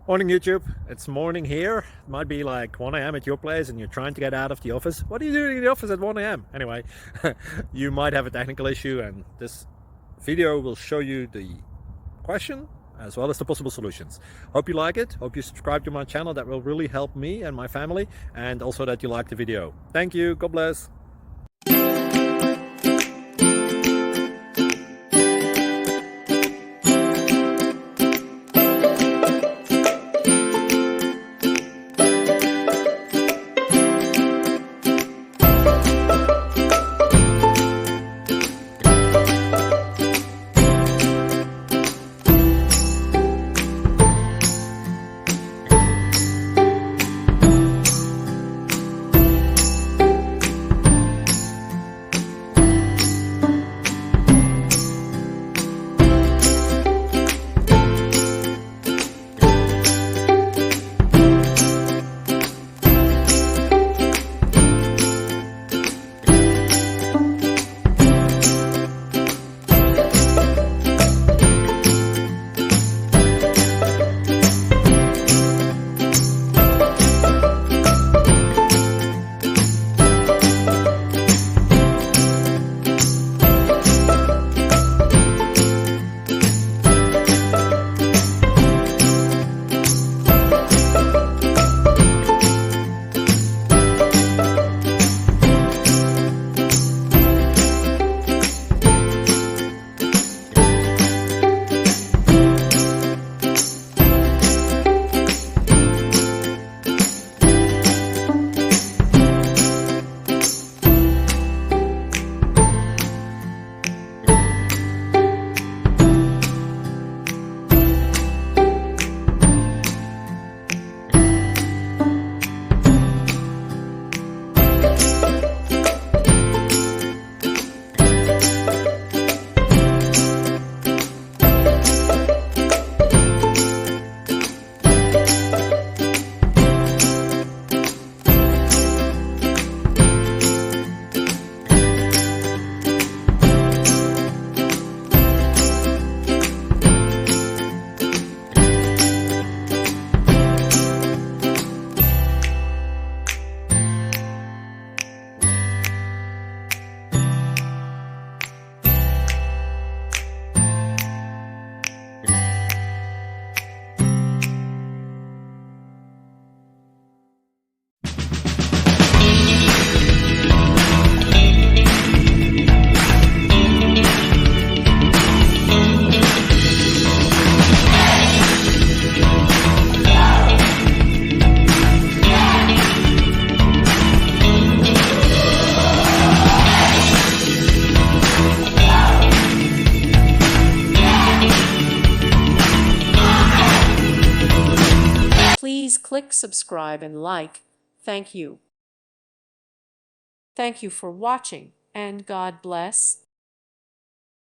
Morning YouTube, it's morning here. It might be like 1 a.m. at your place and you're trying to get out of the office. What are you doing in the office at 1 a.m.? Anyway, you might have a technical issue and this video will show you the question as well as the possible solutions. Hope you like it, hope you subscribe to my channel. That will really help me and my family, and also that you like the video. Thank you, God bless. Please click subscribe and like. Thank you. Thank you for watching, and God bless.